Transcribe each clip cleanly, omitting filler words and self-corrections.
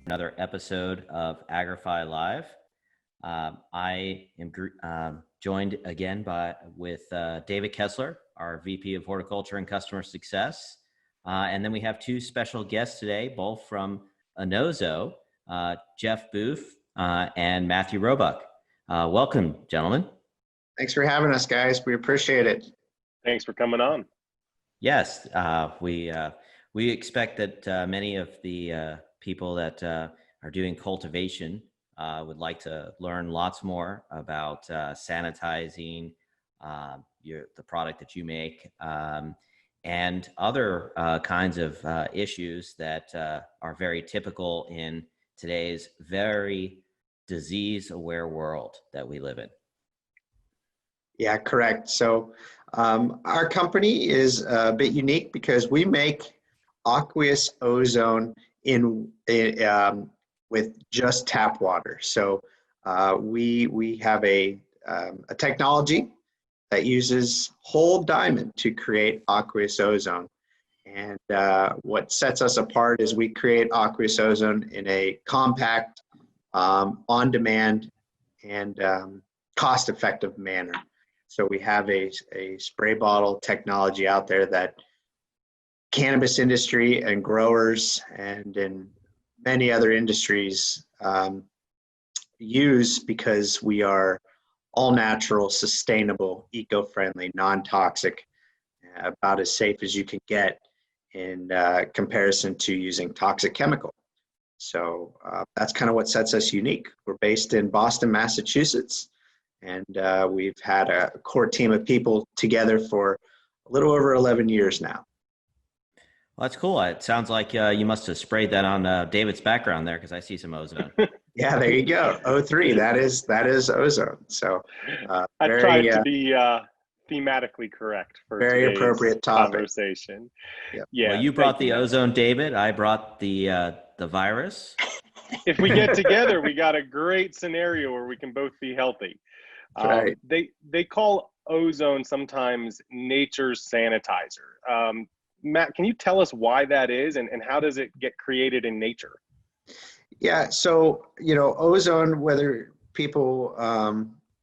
Another episode of Agrify Live. I am joined again with David Kessler, our VP of Horticulture and Customer Success. And then we have two special guests today, both from Enozo, Jeff Booth and Matthew Robuck. Welcome, gentlemen. Thanks for having us, guys. We appreciate it. Thanks for coming on. Yes, we expect that many of the people that are doing cultivation would like to learn lots more about sanitizing the product that you make and other kinds of issues that are very typical in today's very disease-aware world that we live in. Yeah, correct. So our company is a bit unique because we make Aqueous ozone with just tap water. So we have a technology that uses whole diamond to create Aqueous ozone. And what sets us apart is we create Aqueous ozone in a compact, on-demand, and cost-effective manner. So we have a spray bottle technology out there that cannabis industry and growers and in many other industries use because we are all natural, sustainable, eco-friendly, non-toxic, about as safe as you can get in comparison to using toxic chemical. So that's kind of what sets us unique. We're based in Boston, Massachusetts, and we've had a core team of people together for a little over 11 years now. Well, that's cool. It sounds like you must have sprayed that on David's background there because I see some ozone. Yeah, there you go. O3, that is ozone. So I tried to be thematically correct for very appropriate topic. Conversation. Yep. Yeah. Well, you brought the ozone, David. I brought the virus. If we get together, we got a great scenario where we can both be healthy. Right. They call ozone sometimes nature's sanitizer. Matt, can you tell us why that is and how does it get created in nature? Yeah, so, ozone, whether people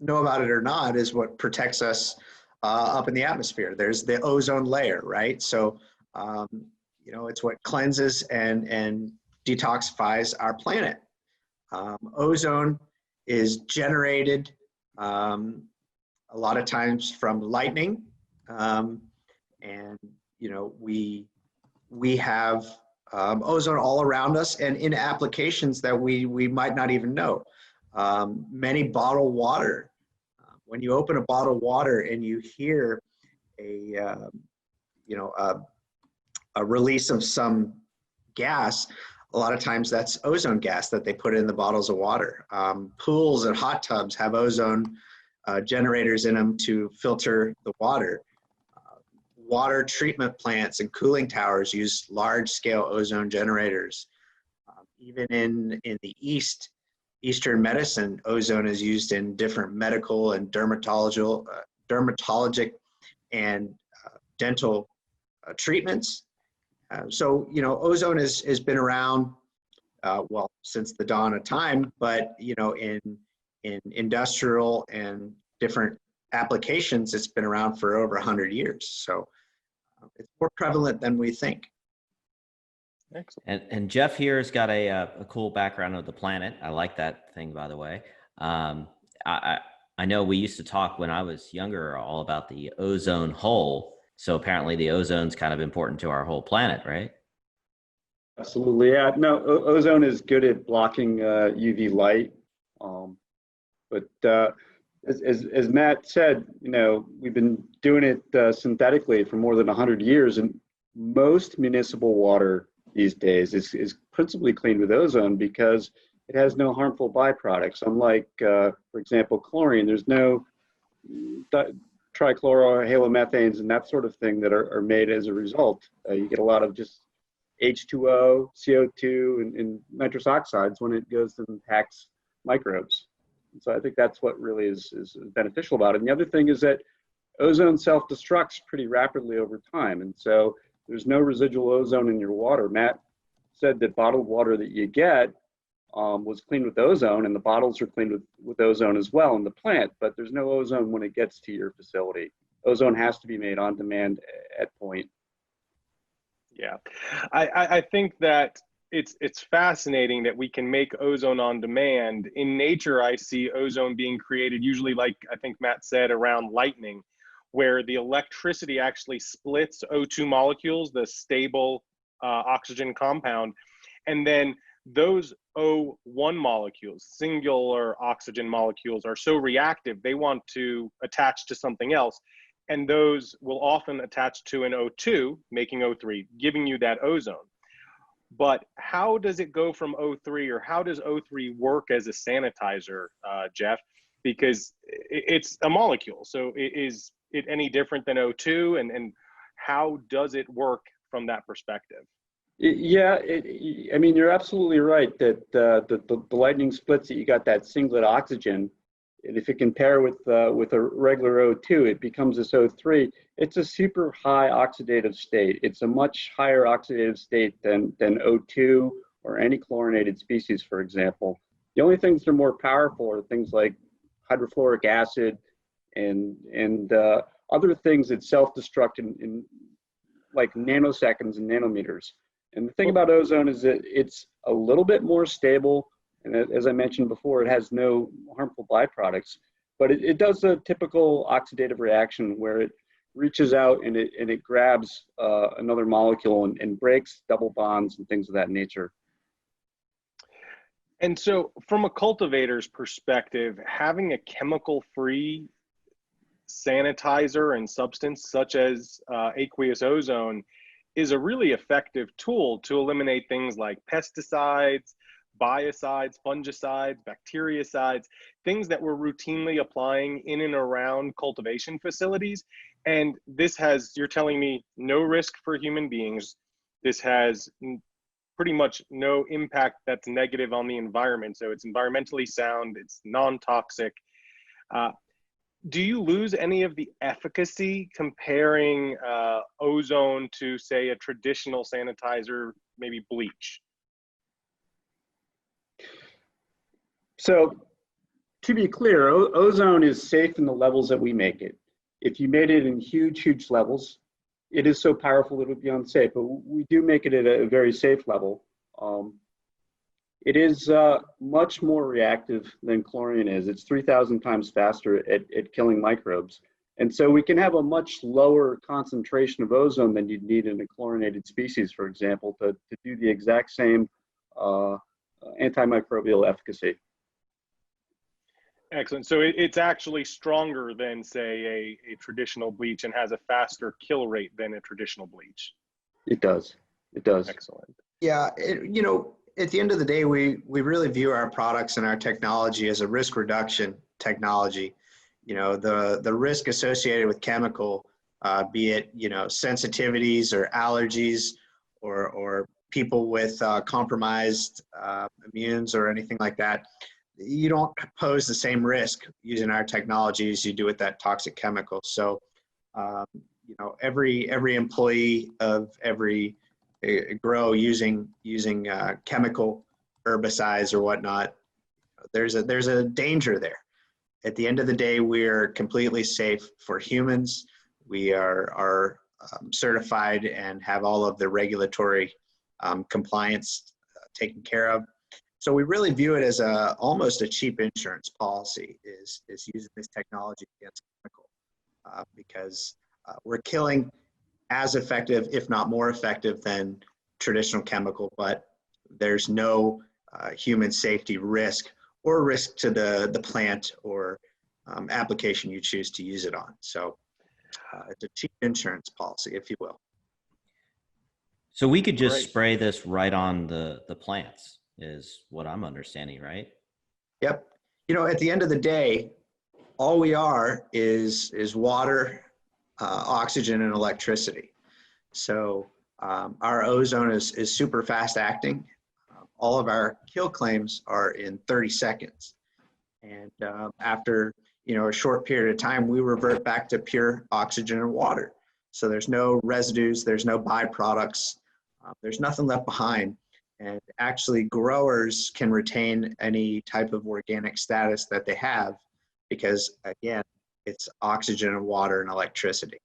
know about it or not, is what protects us up in the atmosphere. There's the ozone layer, right? So, it's what cleanses and detoxifies our planet. Ozone is generated a lot of times from lightning, and we have ozone all around us and in applications that we might not even know. Many bottled water, when you open a bottle of water and you hear a release of some gas, a lot of times that's ozone gas that they put in the bottles of water. Pools and hot tubs have ozone generators in them to filter the water. Water treatment plants and cooling towers use large-scale ozone generators. Even in the Eastern medicine, ozone is used in different medical and dermatologic and dental treatments. So ozone has been around since the dawn of time, but in industrial and different applications, it's been around for over 100 years. So it's more prevalent than we think. Excellent. And Jeff here has got a cool background of the planet. I like that thing, by the way. I know we used to talk when I was younger all about the ozone hole. So apparently the ozone's kind of important to our whole planet, right? Absolutely. Yeah. No, ozone is good at blocking UV light. But as Matt said, we've been doing it synthetically for more than 100 years, and most municipal water these days is principally cleaned with ozone because it has no harmful byproducts. Unlike, for example, chlorine, there's no trichlorohalomethanes and that sort of thing that are made as a result. You get a lot of just H2O, CO2, and nitrous oxides when it goes and attacks microbes. And so I think that's what really is beneficial about it. And the other thing is that ozone self-destructs pretty rapidly over time. And so there's no residual ozone in your water. Matt said that bottled water that you get was cleaned with ozone, and the bottles are cleaned with ozone as well in the plant, but there's no ozone when it gets to your facility. Ozone has to be made on demand at point. Yeah, I think that it's fascinating that we can make ozone on demand. In nature, I see ozone being created usually, like I think Matt said, around lightning, where the electricity actually splits O2 molecules, the stable oxygen compound, and then those O1 molecules, singular oxygen molecules, are so reactive, they want to attach to something else. And those will often attach to an O2, making O3, giving you that ozone. But how does it go from O3, or how does O3 work as a sanitizer, Jeff? Because it's a molecule. So is it any different than O2? And how does it work from that perspective? Yeah, I mean, you're absolutely right that the lightning splits it. You got that singlet oxygen. And if you compare with a regular O2, it becomes this O3. It's a super high oxidative state. It's a much higher oxidative state than O2 or any chlorinated species, for example. The only things that are more powerful are things like hydrofluoric acid and other things that self-destruct in like nanoseconds and nanometers. And the thing about ozone is that it's a little bit more stable. And as I mentioned before, it has no harmful byproducts, but it does a typical oxidative reaction where it reaches out and it grabs another molecule and breaks double bonds and things of that nature. And so from a cultivator's perspective, having a chemical-free sanitizer and substance such as aqueous ozone is a really effective tool to eliminate things like pesticides, biocides, fungicides, bactericides, things that we're routinely applying in and around cultivation facilities. And this has, you're telling me, no risk for human beings. This has pretty much no impact that's negative on the environment. So it's environmentally sound, it's non-toxic. Do you lose any of the efficacy comparing ozone to, say, a traditional sanitizer, maybe bleach? So to be clear, ozone is safe in the levels that we make it. If you made it in huge, huge levels, it is so powerful it would be unsafe, but we do make it at a very safe level. It is much more reactive than chlorine is. It's 3,000 times faster at killing microbes. And so we can have a much lower concentration of ozone than you'd need in a chlorinated species, for example, to do the exact same antimicrobial efficacy. Excellent. So it's actually stronger than, say, a traditional bleach and has a faster kill rate than a traditional bleach. It does. It does. Excellent. Yeah, you know, at the end of the day, we really view our products and our technology as a risk reduction technology. You know, the risk associated with chemical, be it, you know, sensitivities or allergies or people with compromised immunes or anything like that, you don't pose the same risk using our technology as you do with that toxic chemical. So, you know, every employee of every grow using chemical herbicides or whatnot, there's a danger there. At the end of the day, we're completely safe for humans. We are certified and have all of the regulatory compliance taken care of. So we really view it as almost a cheap insurance policy is using this technology against chemical because we're killing as effective, if not more effective than traditional chemical, but there's no human safety risk or risk to the plant or application you choose to use it on. So it's a cheap insurance policy, if you will. So we could just Great. spray this right on the plants is what I'm understanding, right? Yep. You know, at the end of the day, all we are is water, oxygen, and electricity. So our ozone is super fast acting. All of our kill claims are in 30 seconds. And after, you know, a short period of time, we revert back to pure oxygen and water. So there's no residues, there's no byproducts, there's nothing left behind. And actually growers can retain any type of organic status that they have because, again, it's oxygen and water and electricity.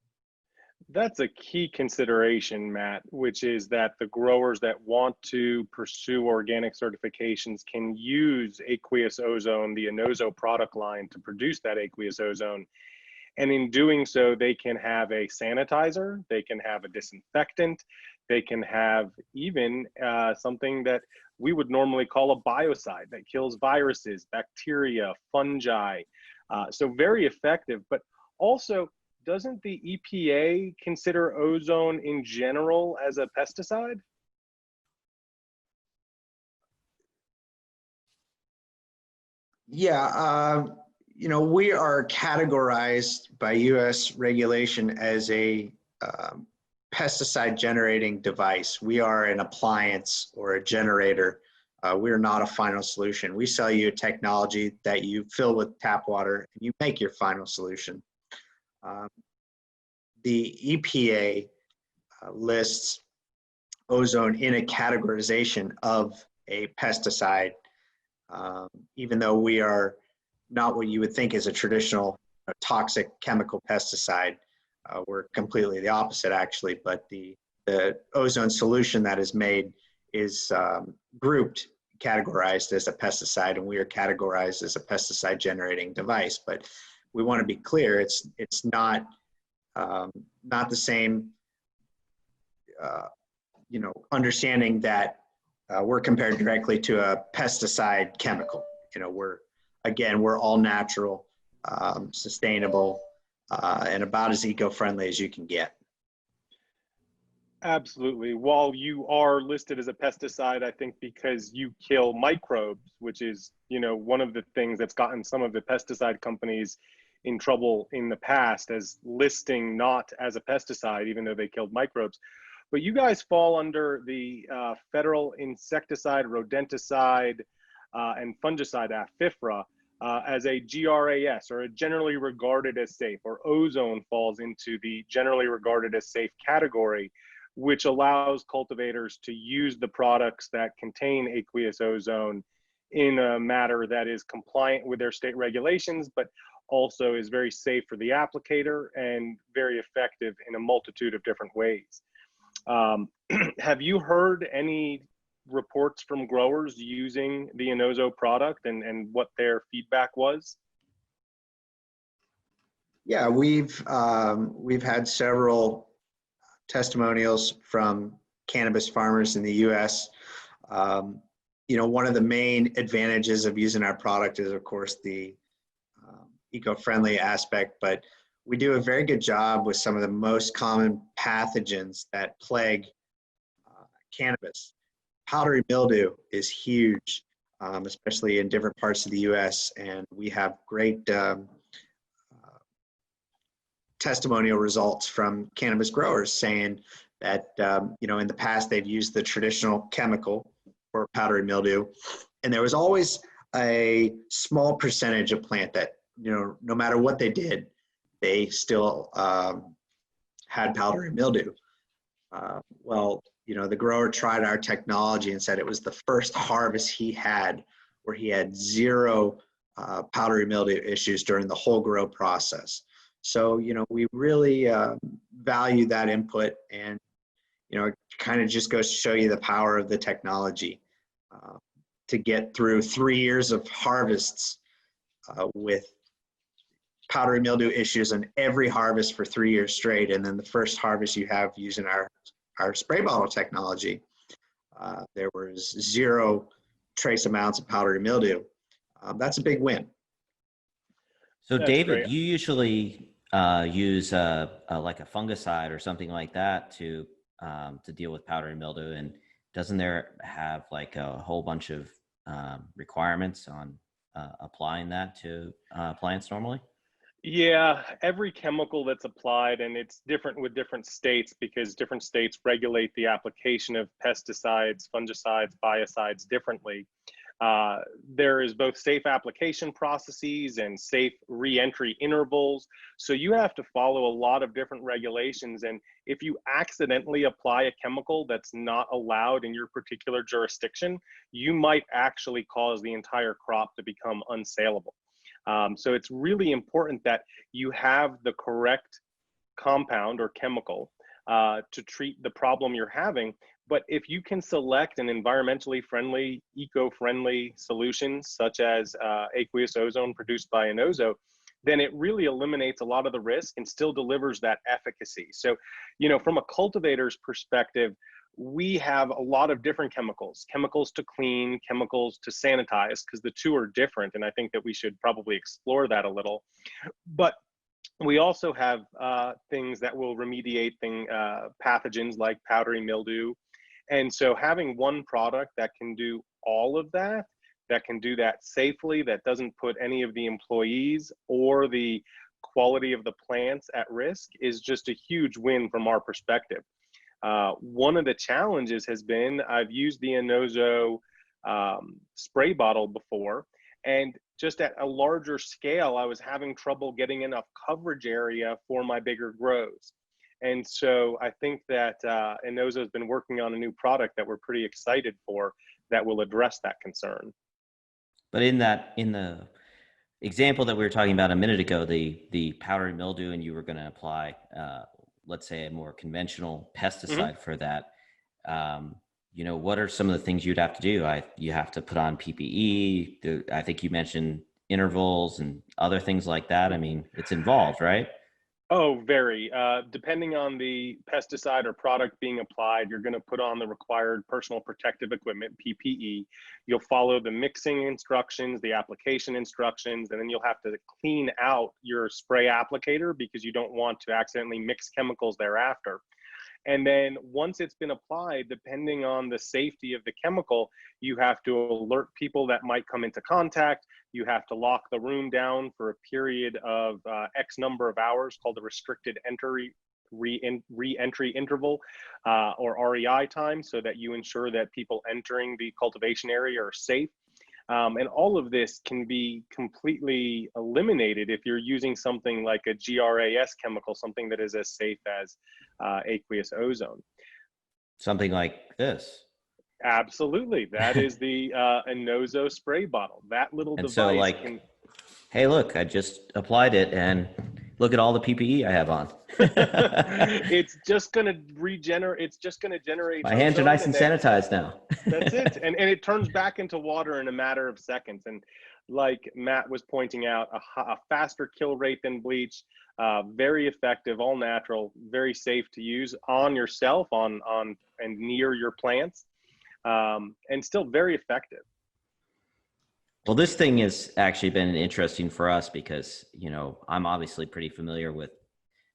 That's a key consideration, Matt, which is that the growers that want to pursue organic certifications can use Aqueous Ozone, the Enozo product line, to produce that Aqueous Ozone. And in doing so, they can have a sanitizer, they can have a disinfectant, they can have even something that we would normally call a biocide that kills viruses, bacteria, fungi. So very effective, but also, doesn't the EPA consider ozone in general as a pesticide? Yeah, you know, we are categorized by US regulation as a pesticide generating device. We are an appliance or a generator. We are not a final solution. We sell you a technology that you fill with tap water and you make your final solution. The EPA lists ozone in a categorization of a pesticide, even though we are not what you would think is a traditional toxic chemical pesticide. We're completely the opposite, actually, but the ozone solution that is made is grouped, categorized as a pesticide, and we are categorized as a pesticide generating device. But we want to be clear, it's not the same, you know, understanding that we're compared directly to a pesticide chemical. You know, we're all natural, sustainable, and about as eco-friendly as you can get. Absolutely. While you are listed as a pesticide, I think because you kill microbes, which is, you know, one of the things that's gotten some of the pesticide companies in trouble in the past as listing not as a pesticide, even though they killed microbes. But you guys fall under the Federal Insecticide, Rodenticide, and Fungicide Act, FIFRA, as a GRAS, or a generally regarded as safe, or ozone falls into the generally regarded as safe category, which allows cultivators to use the products that contain aqueous ozone in a manner that is compliant with their state regulations, but also is very safe for the applicator and very effective in a multitude of different ways. Have you heard any reports from growers using the Enozo product and what their feedback was? Yeah, we've had several testimonials from cannabis farmers in the U.S. You know, one of the main advantages of using our product is, of course, the eco-friendly aspect, but we do a very good job with some of the most common pathogens that plague cannabis. Powdery mildew is huge, especially in different parts of the U.S., and we have great testimonial results from cannabis growers saying that, you know, in the past they've used the traditional chemical for powdery mildew, and there was always a small percentage of plant that, you know, no matter what they did, they still had powdery mildew. Well, you know, the grower tried our technology and said it was the first harvest he had where he had zero powdery mildew issues during the whole grow process. So, you know, we really value that input, and, you know, it kind of just goes to show you the power of the technology to get through 3 years of harvests with powdery mildew issues in every harvest for 3 years straight. And then the first harvest you have using our spray bottle technology, there was zero trace amounts of powdery mildew. That's a big win. So That's David, great. you usually use like a fungicide or something like that to deal with powdery mildew, and doesn't there have like a whole bunch of requirements on applying that to plants normally? Yeah, every chemical that's applied, and it's different with different states because different states regulate the application of pesticides, fungicides, biocides differently. There is both safe application processes and safe re-entry intervals. So you have to follow a lot of different regulations. And if you accidentally apply a chemical that's not allowed in your particular jurisdiction, you might actually cause the entire crop to become unsaleable. So it's really important that you have the correct compound or chemical to treat the problem you're having. But if you can select an environmentally friendly, eco-friendly solution, such as Aqueous Ozone produced by Enozo, then it really eliminates a lot of the risk and still delivers that efficacy. So, you know, from a cultivator's perspective, we have a lot of different chemicals to clean, chemicals to sanitize, because the two are different. And I think that we should probably explore that a little. But we also have things that will remediate pathogens like powdery mildew. And so having one product that can do all of that, that can do that safely, that doesn't put any of the employees or the quality of the plants at risk, is just a huge win from our perspective. One of the challenges has been, I've used the Enozo spray bottle before, and just at a larger scale, I was having trouble getting enough coverage area for my bigger grows. And so I think that Enozo has been working on a new product that we're pretty excited for that will address that concern. But in the example that we were talking about a minute ago, the powdery mildew, and you were going to apply, let's say, a more conventional pesticide for that. You know, what are some of the things you'd have to do? You have to put on PPE. I think you mentioned intervals and other things like that. I mean, it's involved, right? Oh, very. Depending on the pesticide or product being applied, you're going to put on the required personal protective equipment, PPE. You'll follow the mixing instructions, the application instructions, and then you'll have to clean out your spray applicator because you don't want to accidentally mix chemicals thereafter. And then once it's been applied, depending on the safety of the chemical, you have to alert people that might come into contact. You have to lock the room down for a period of X number of hours, called the restricted re-entry interval, or REI time, so that you ensure that people entering the cultivation area are safe. And all of this can be completely eliminated if you're using something like a GRAS chemical, something that is as safe as Aqueous Ozone. Something like this. Absolutely. That is the Enozo spray bottle. That little And device so, like, hey, look, I just applied it, and look at all the PPE I have on. It's just going to regenerate. It's just going to generate. My hands are nice and sanitized now. That's it. And it turns back into water in a matter of seconds. And like Matt was pointing out, a faster kill rate than bleach, very effective, all natural, very safe to use on yourself, on and near your plants, and still very effective. Well, this thing has actually been interesting for us because, you know, I'm obviously pretty familiar with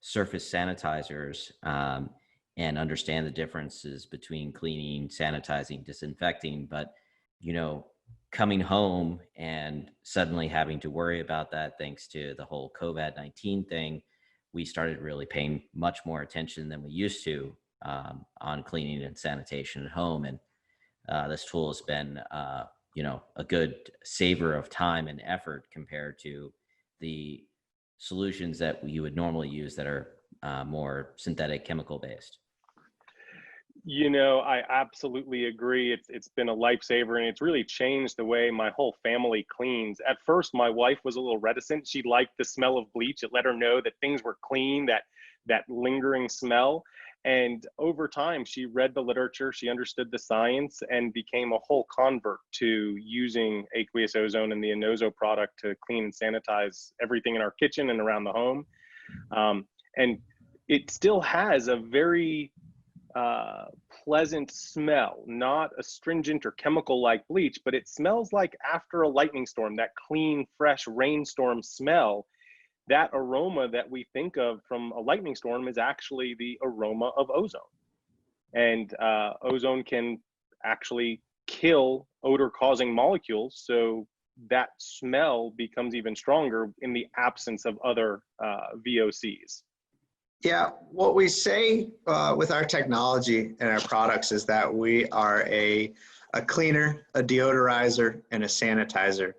surface sanitizers and understand the differences between cleaning, sanitizing, disinfecting. But, you know, coming home and suddenly having to worry about that thanks to the whole COVID-19 thing, we started really paying much more attention than we used to on cleaning and sanitation at home. And this tool has been you know, a good saver of time and effort compared to the solutions that you would normally use that are more synthetic chemical based. You know, I absolutely agree. It's been a lifesaver, and it's really changed the way my whole family cleans. At first, my wife was a little reticent. She liked the smell of bleach. It let her know that things were clean, that lingering smell. And over time, she read the literature, she understood the science, and became a whole convert to using Aqueous Ozone and the Enozo product to clean and sanitize everything in our kitchen and around the home. And it still has a very pleasant smell, not astringent or chemical like bleach, but it smells like after a lightning storm, that clean, fresh rainstorm smell. That aroma that we think of from a lightning storm is actually the aroma of ozone. And ozone can actually kill odor-causing molecules, so that smell becomes even stronger in the absence of other VOCs. Yeah, what we say with our technology and our products is that we are a a cleaner, a deodorizer, and a sanitizer.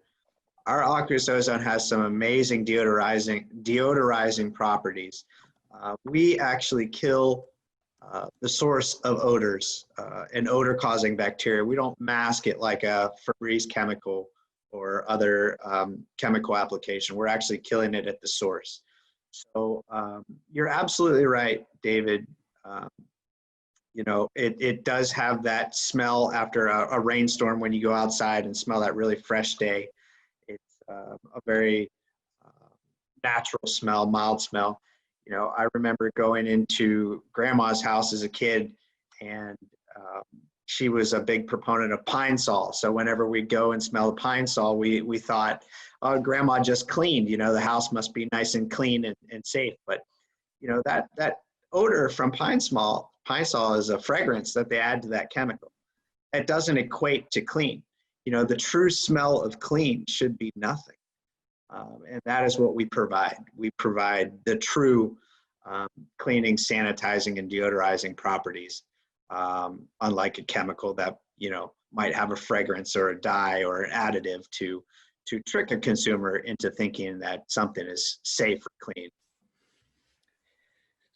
Our Aqueous Ozone has some amazing deodorizing properties. We actually kill the source of odors and odor-causing bacteria. We don't mask it like a Febreze chemical or other chemical application. We're actually killing it at the source. So you're absolutely right, David. You know, it does have that smell after a rainstorm when you go outside and smell that really fresh day. It's a very natural smell, mild smell. You know, I remember going into grandma's house as a kid, and she was a big proponent of Pine Sol. So whenever we go and smell the Pine Sol, we thought, oh, grandma just cleaned, you know, the house must be nice and clean and safe. But, you know, that odor from Pine Sol is a fragrance that they add to that chemical. It doesn't equate to clean. You know, the true smell of clean should be nothing. And that is what we provide. We provide the true cleaning, sanitizing, and deodorizing properties, unlike a chemical that, you know, might have a fragrance or a dye or an additive to trick a consumer into thinking that something is safe or clean.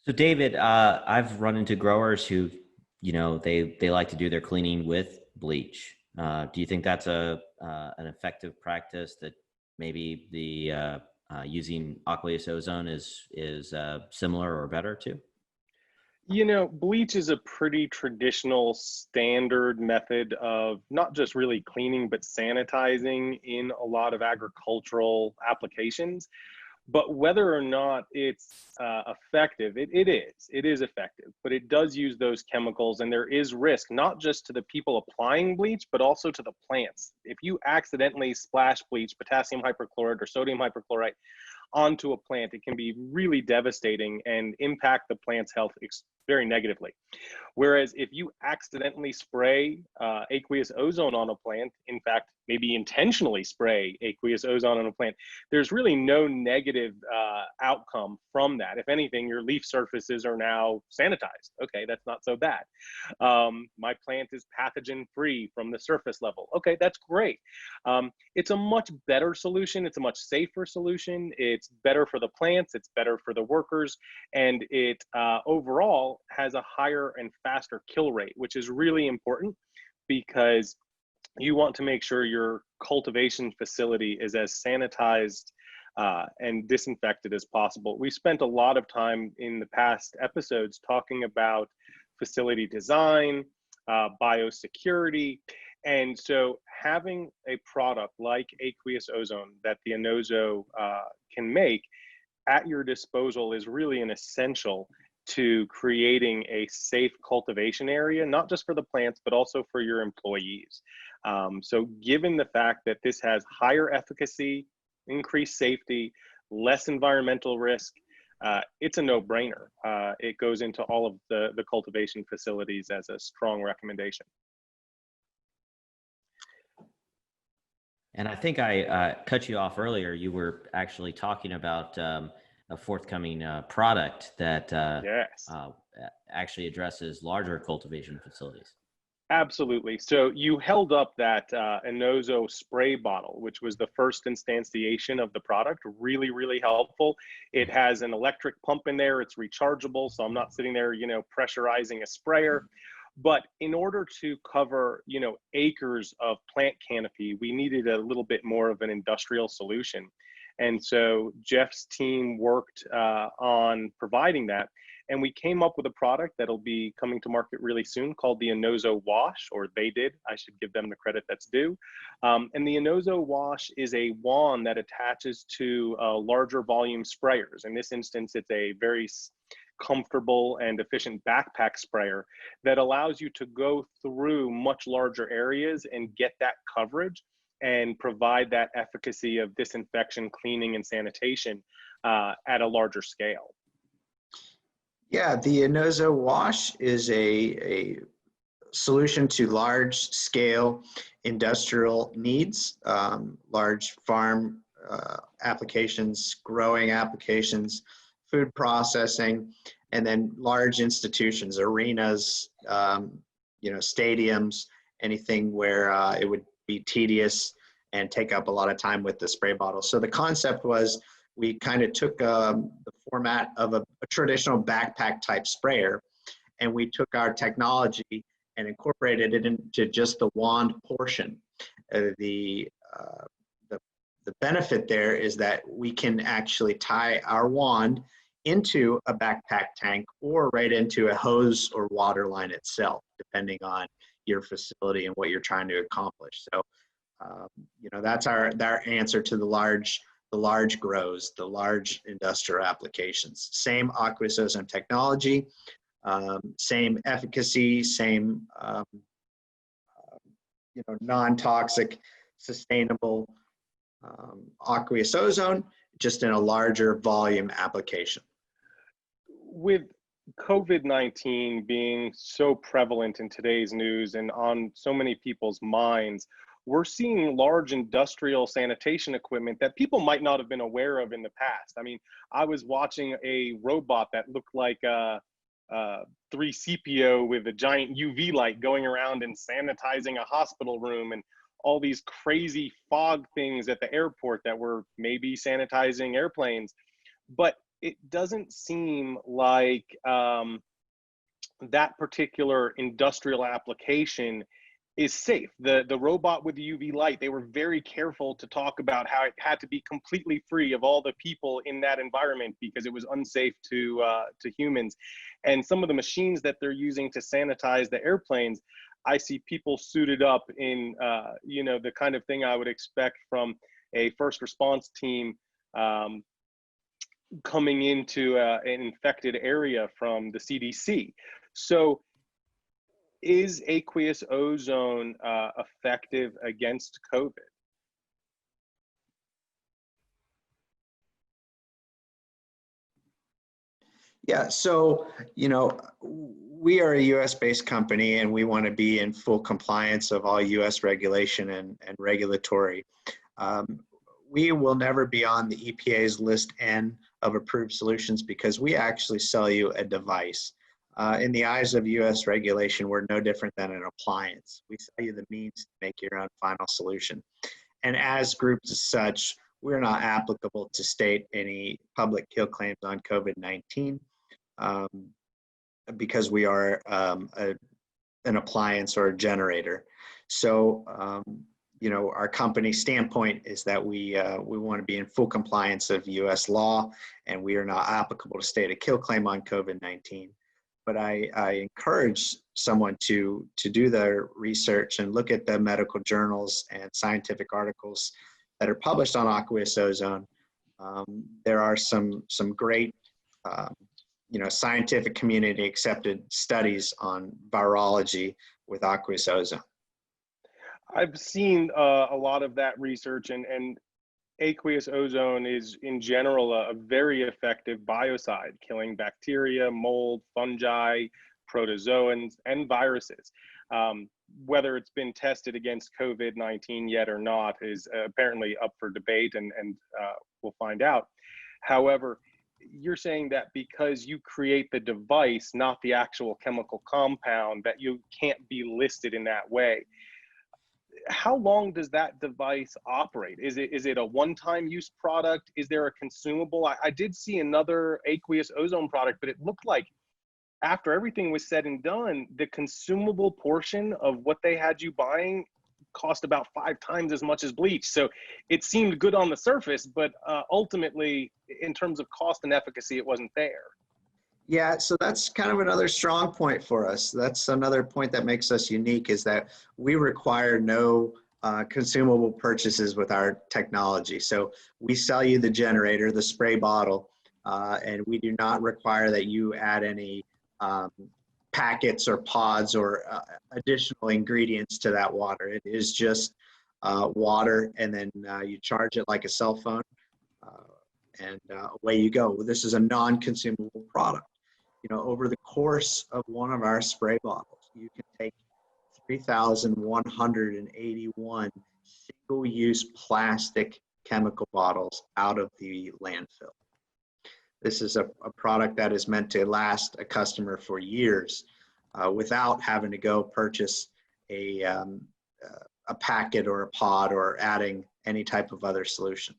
So David, I've run into growers who, you know, they like to do their cleaning with bleach. Do you think that's an effective practice that maybe the using Aqueous Ozone is similar or better to? You know, bleach is a pretty traditional standard method of not just really cleaning, but sanitizing in a lot of agricultural applications. But whether or not it's effective, it is effective, but it does use those chemicals, and there is risk, not just to the people applying bleach, but also to the plants. If you accidentally splash bleach, potassium hyperchloride or sodium hyperchlorite onto a plant, it can be really devastating and impact the plant's health very negatively. Whereas if you accidentally spray aqueous ozone on a plant, in fact, maybe intentionally spray aqueous ozone on a plant, there's really no negative outcome from that. If anything, your leaf surfaces are now sanitized. Okay, that's not so bad. My plant is pathogen free from the surface level. Okay, that's great. It's a much better solution. It's a much safer solution. It's better for the plants. It's better for the workers. And it overall has a higher and faster kill rate, which is really important because you want to make sure your cultivation facility is as sanitized and disinfected as possible. We spent a lot of time in the past episodes talking about facility design, biosecurity, and so having a product like aqueous ozone that the Enozo can make at your disposal is really an essential to creating a safe cultivation area, not just for the plants, but also for your employees. So given the fact that this has higher efficacy, increased safety, less environmental risk, it's a no-brainer. It goes into all of the cultivation facilities as a strong recommendation. And I think I cut you off earlier. You were actually talking about a forthcoming product that Yes. actually addresses larger cultivation facilities. Absolutely. So you held up that Enozo spray bottle, which was the first instantiation of the product. Really, really helpful. It has an electric pump in there. It's rechargeable, so I'm not sitting there, you know, pressurizing a sprayer. But in order to cover, you know, acres of plant canopy, we needed a little bit more of an industrial solution. And so Jeff's team worked on providing that. And we came up with a product that'll be coming to market really soon called the Enozo Wash, or they did. I should give them the credit that's due. And the Enozo Wash is a wand that attaches to larger volume sprayers. In this instance, it's a very comfortable and efficient backpack sprayer that allows you to go through much larger areas and get that coverage and provide that efficacy of disinfection, cleaning, and sanitation at a larger scale. Yeah, the Enozo Wash is a solution to large scale industrial needs, large farm applications, growing applications, food processing, and then large institutions, arenas, you know, stadiums, anything where it would be tedious and take up a lot of time with the spray bottle. So the concept was we kind of took the format of a traditional backpack type sprayer, and we took our technology and incorporated it into just the wand portion. The benefit there is that we can actually tie our wand into a backpack tank or right into a hose or water line itself, depending on your facility and what you're trying to accomplish. So, you know, that's our answer to the large grows, the large industrial applications. Same Aqueous Ozone technology, same efficacy, same you know, non-toxic, sustainable Aqueous Ozone, just in a larger volume application. With COVID-19 being so prevalent in today's news and on so many people's minds, we're seeing large industrial sanitation equipment that people might not have been aware of in the past. I mean, I was watching a robot that looked like a 3CPO with a giant UV light going around and sanitizing a hospital room, and all these crazy fog things at the airport that were maybe sanitizing airplanes. But it doesn't seem like that particular industrial application is safe. The robot with the UV light, they were very careful to talk about how it had to be completely free of all the people in that environment because it was unsafe to humans. And some of the machines that they're using to sanitize the airplanes, I see people suited up in you know, the kind of thing I would expect from a first response team coming into an infected area from the CDC. So is aqueous ozone effective against COVID? Yeah, so, you know, we are a US-based company and we want to be in full compliance of all US regulation and regulatory. We will never be on the EPA's list N of approved solutions because we actually sell you a device. In the eyes of US regulation, we're no different than an appliance. We sell you the means to make your own final solution. And as groups as such, we're not applicable to state any public kill claims on COVID-19 because we are an appliance or a generator. So, you know, our company's standpoint is that we want to be in full compliance of US law, and we are not applicable to state a kill claim on COVID-19. But I encourage someone to do their research and look at the medical journals and scientific articles that are published on aqueous ozone. There are some great, you know, scientific community accepted studies on virology with aqueous ozone. I've seen a lot of that research, and aqueous ozone is in general a very effective biocide, killing bacteria, mold, fungi, protozoans, and viruses. Whether it's been tested against COVID-19 yet or not is apparently up for debate, and we'll find out. However, you're saying that because you create the device, not the actual chemical compound, that you can't be listed in that way. How long does that device operate? Is it a one-time use product? Is there a consumable? I did see another aqueous ozone product, but it looked like after everything was said and done, the consumable portion of what they had you buying cost about 5 times as much as bleach. So it seemed good on the surface, but ultimately, in terms of cost and efficacy, it wasn't there. Yeah, so that's kind of another strong point for us. That's another point that makes us unique, is that we require no consumable purchases with our technology. So we sell you the generator, the spray bottle, and we do not require that you add any packets or pods or additional ingredients to that water. It is just water, and then you charge it like a cell phone, and away you go. This is a non-consumable product. You know, over the course of one of our spray bottles, you can take 3,181 single-use plastic chemical bottles out of the landfill. This is a product that is meant to last a customer for years without having to go purchase a packet or a pod or adding any type of other solution.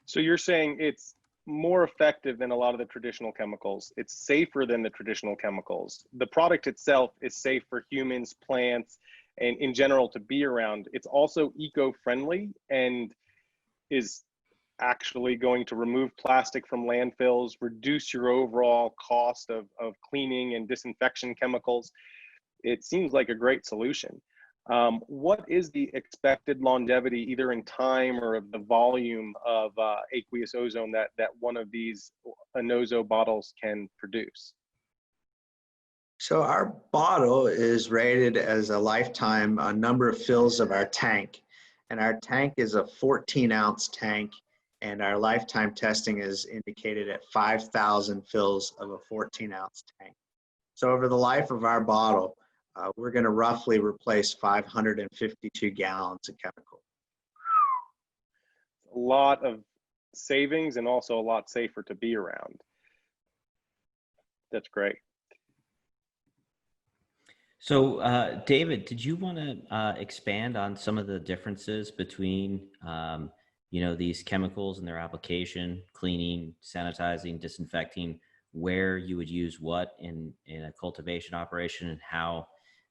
So you're saying it's more effective than a lot of the traditional chemicals. It's safer than the traditional chemicals. The product itself is safe for humans, plants, and in general to be around. It's also eco-friendly and is actually going to remove plastic from landfills, reduce your overall cost of cleaning and disinfection chemicals. It seems like a great solution. What is the expected longevity, either in time or of the volume of aqueous ozone that one of these Enozo bottles can produce? So our bottle is rated as a lifetime number of fills of our tank. And our tank is a 14-ounce tank, and our lifetime testing is indicated at 5,000 fills of a 14-ounce tank. So over the life of our bottle, we're going to roughly replace 552 gallons of chemical. A lot of savings and also a lot safer to be around. That's great. So, David, did you want to expand on some of the differences between, these chemicals and their application, cleaning, sanitizing, disinfecting, where you would use what in a cultivation operation, and how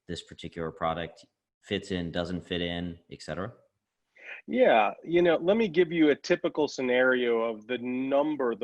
this particular product fits in, doesn't fit in, et cetera? Yeah, let me give you a typical scenario of the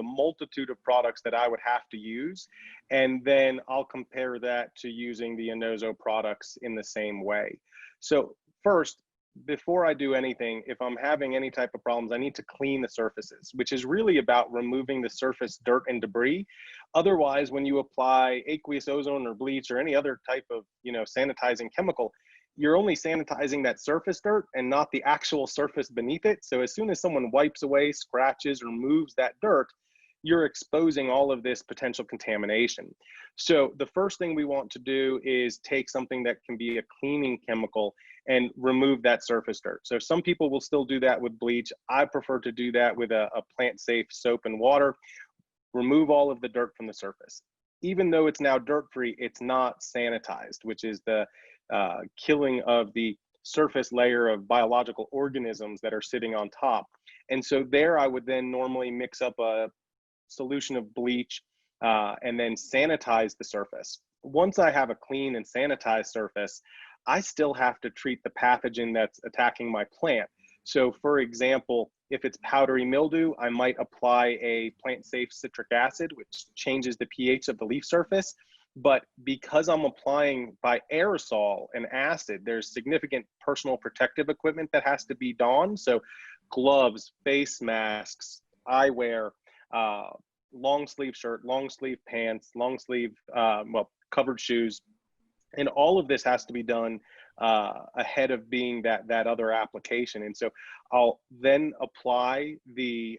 multitude of products that I would have to use, and then I'll compare that to using the Enozo products in the same way. So first, before I do anything, if I'm having any type of problems, I need to clean the surfaces, which is really about removing the surface dirt and debris. Otherwise, when you apply aqueous ozone or bleach or any other type of, sanitizing chemical, you're only sanitizing that surface dirt and not the actual surface beneath it. So as soon as someone wipes away, scratches, or moves that dirt, you're exposing all of this potential contamination. So the first thing we want to do is take something that can be a cleaning chemical and remove that surface dirt. So some people will still do that with bleach. I prefer to do that with a plant-safe soap and water. Remove all of the dirt from the surface. Even though it's now dirt-free, it's not sanitized, which is the killing of the surface layer of biological organisms that are sitting on top. And so there I would then normally mix up a solution of bleach and then sanitize the surface. Once I have a clean and sanitized surface, I still have to treat the pathogen that's attacking my plant. So for example, if it's powdery mildew, I might apply a plant-safe citric acid, which changes the pH of the leaf surface. But because I'm applying by aerosol and acid, there's significant personal protective equipment that has to be donned. So gloves, face masks, eyewear, long sleeve shirt, long sleeve pants, long sleeve, covered shoes. And all of this has to be done ahead of being that other application. And so I'll then apply the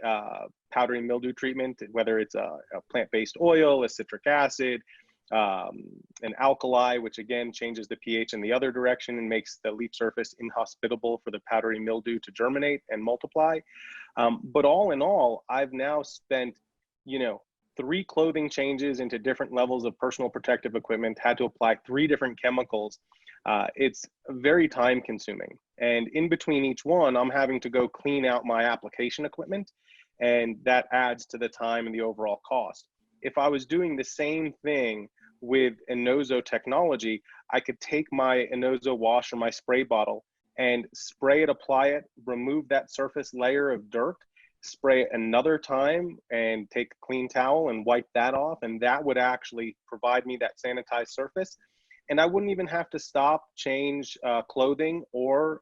powdery mildew treatment, whether it's a plant-based oil, a citric acid, an alkali, which again changes the pH in the other direction and makes the leaf surface inhospitable for the powdery mildew to germinate and multiply. But all in all, I've now spent, 3 clothing changes into different levels of personal protective equipment, had to apply 3 different chemicals. It's very time consuming. And in between each one, I'm having to go clean out my application equipment, and that adds to the time and the overall cost. If I was doing the same thing with Enozo technology, I could take my Enozo wash or my spray bottle and spray it, apply it, remove that surface layer of dirt, spray it another time and take a clean towel and wipe that off. And that would actually provide me that sanitized surface. And I wouldn't even have to stop, change clothing, or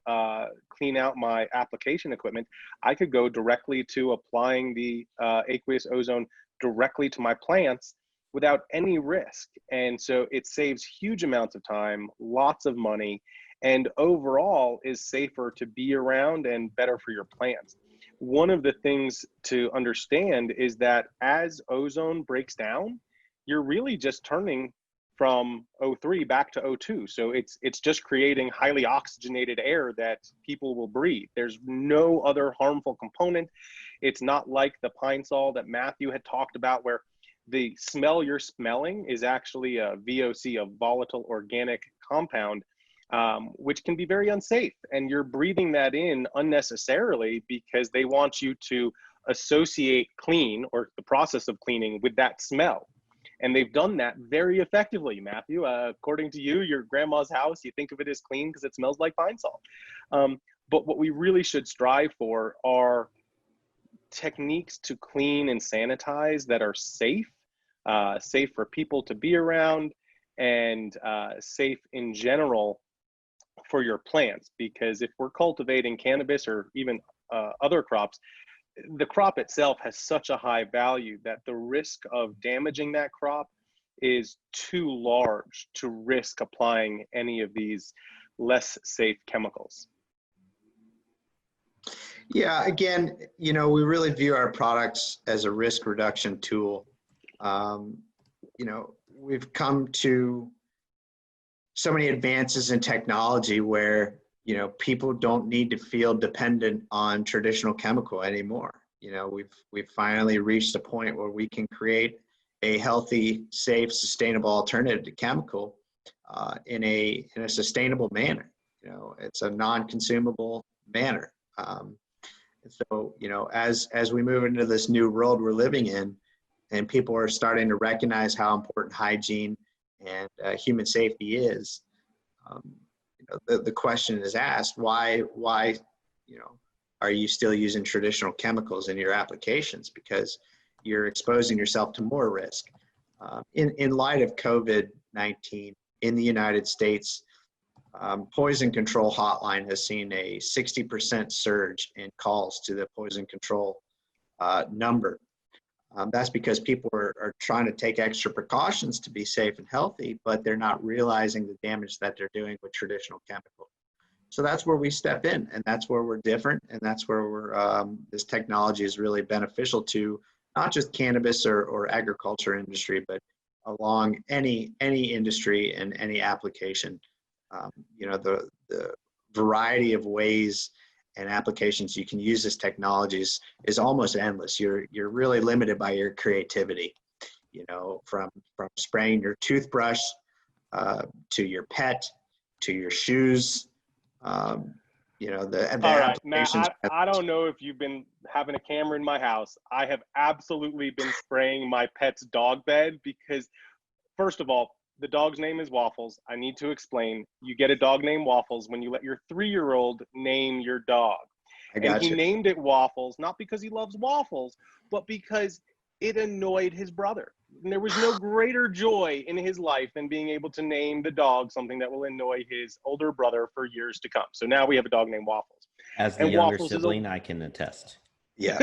clean out my application equipment. I could go directly to applying the aqueous ozone directly to my plants without any risk. And so it saves huge amounts of time, lots of money, and overall is safer to be around and better for your plants. One of the things to understand is that as ozone breaks down, you're really just turning from O3 back to O2. So it's just creating highly oxygenated air that people will breathe. There's no other harmful component. It's not like the pine sol that Matthew had talked about, where the smell you're smelling is actually a VOC, a volatile organic compound. which can be very unsafe. And you're breathing that in unnecessarily because they want you to associate clean or the process of cleaning with that smell. And they've done that very effectively, Matthew. According to you, your grandma's house, you think of it as clean because it smells like pine salt. But what we really should strive for are techniques to clean and sanitize that are safe, safe for people to be around, and safe in general for your plants. Because if we're cultivating cannabis or even other crops, the crop itself has such a high value that the risk of damaging that crop is too large to risk applying any of these less safe chemicals. Yeah, again, you know, we really view our products as a risk reduction tool. You know, we've come to so many advances in technology where, you know, people don't need to feel dependent on traditional chemical anymore. You know, we've finally reached a point where we can create a healthy, safe, sustainable alternative to chemical in a sustainable manner. You know, it's a non-consumable manner. So, you know, as we move into this new world we're living in, and people are starting to recognize how important hygiene and human safety is, you know, the question is asked, why, you know, are you still using traditional chemicals in your applications? Because you're exposing yourself to more risk. In light of COVID-19 in the United States, Poison Control Hotline has seen a 60% surge in calls to the poison control number. That's because people are trying to take extra precautions to be safe and healthy, but they're not realizing the damage that they're doing with traditional chemicals. So that's where we step in, and that's where we're different, and that's where we're, this technology is really beneficial to not just cannabis or agriculture industry, but along any industry and any application. You know, the variety of ways and applications you can use this technology is almost endless. You're really limited by your creativity, you know, from spraying your toothbrush to your pet, to your shoes. You know, the All right, Matt, applications. I don't know if you've been having a camera in my house. I have absolutely been spraying my pet's dog bed because, first of all, the dog's name is Waffles. I need to explain. You get a dog named Waffles when you let your 3-year-old name your dog. And he named it Waffles, not because he loves waffles, but because it annoyed his brother. And there was no greater joy in his life than being able to name the dog something that will annoy his older brother for years to come. So now we have a dog named Waffles. As the younger sibling, I can attest. Yeah.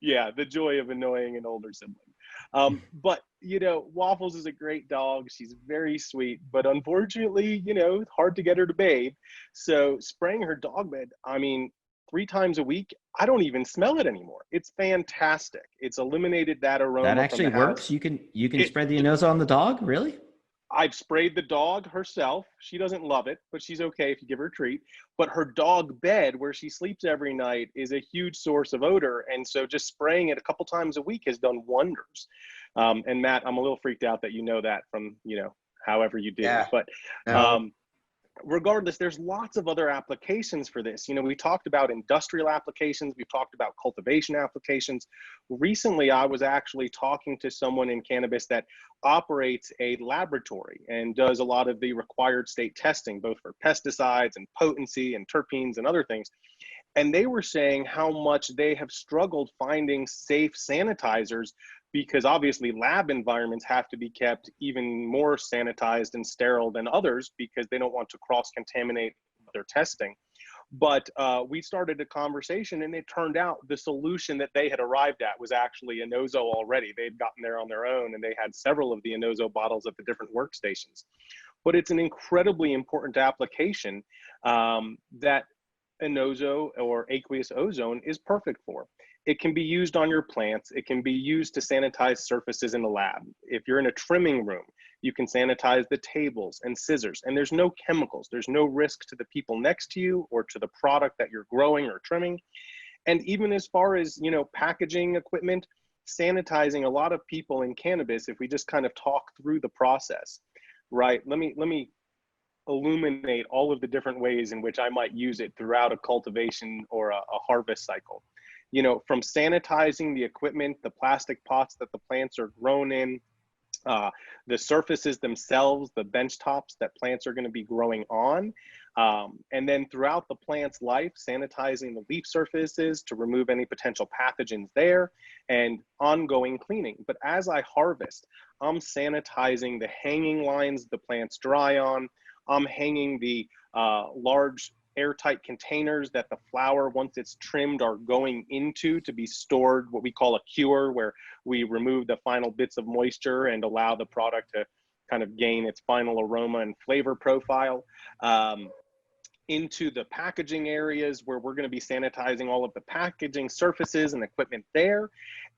Yeah, the joy of annoying an older sibling. But, you know, Waffles is a great dog. She's very sweet, but unfortunately, you know, it's hard to get her to bathe. So spraying her dog bed, I mean, 3 times a week, I don't even smell it anymore. It's fantastic. It's eliminated that aroma. That actually from the works. house. You can spread the Enozo on the dog, really? I've sprayed the dog herself. She doesn't love it, but she's okay if you give her a treat. But her dog bed, where she sleeps every night, is a huge source of odor. And so just spraying it a couple times a week has done wonders. And Matt, I'm a little freaked out that you know that from, you know, however you did it. But regardless, there's lots of other applications for this. You know, we talked about industrial applications. We've talked about cultivation applications. Recently, I was actually talking to someone in cannabis that operates a laboratory and does a lot of the required state testing, both for pesticides and potency and terpenes and other things. And they were saying how much they have struggled finding safe sanitizers because obviously lab environments have to be kept even more sanitized and sterile than others because they don't want to cross-contaminate their testing. But we started a conversation and it turned out the solution that they had arrived at was actually Enozo already. They'd gotten there on their own and they had several of the Enozo bottles at the different workstations. But it's an incredibly important application that Enozo or Aqueous Ozone is perfect for. It can be used on your plants. It can be used to sanitize surfaces in the lab. If you're in a trimming room, you can sanitize the tables and scissors, and there's no chemicals. There's no risk to the people next to you or to the product that you're growing or trimming. And even as far as, you know, packaging equipment, sanitizing a lot of people in cannabis, if we just kind of talk through the process, right? Let me illuminate all of the different ways in which I might use it throughout a cultivation or a harvest cycle. You know, from sanitizing the equipment, the plastic pots that the plants are grown in, the surfaces themselves, the bench tops that plants are going to be growing on. And then throughout the plant's life, sanitizing the leaf surfaces to remove any potential pathogens there, and ongoing cleaning. But as I harvest, I'm sanitizing the hanging lines the plants dry on. I'm hanging the large airtight containers that the flower, once it's trimmed, are going into to be stored, what we call a cure, where we remove the final bits of moisture and allow the product to kind of gain its final aroma and flavor profile. Into the packaging areas where we're going to be sanitizing all of the packaging surfaces and equipment there.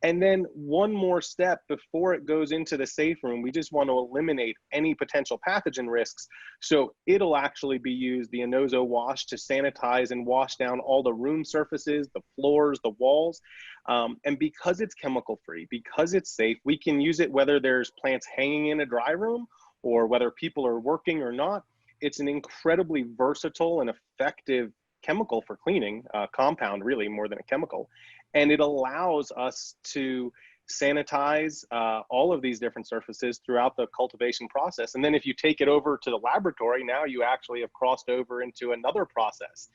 And then one more step before it goes into the safe room, we just want to eliminate any potential pathogen risks. So it'll actually be used, the Enozo wash, to sanitize and wash down all the room surfaces, the floors, the walls. And because it's chemical free, because it's safe, we can use it whether there's plants hanging in a dry room or whether people are working or not. It's an incredibly versatile and effective chemical for cleaning, compound really more than a chemical. And it allows us to sanitize all of these different surfaces throughout the cultivation process. And then if you take it over to the laboratory, now you actually have crossed over into another process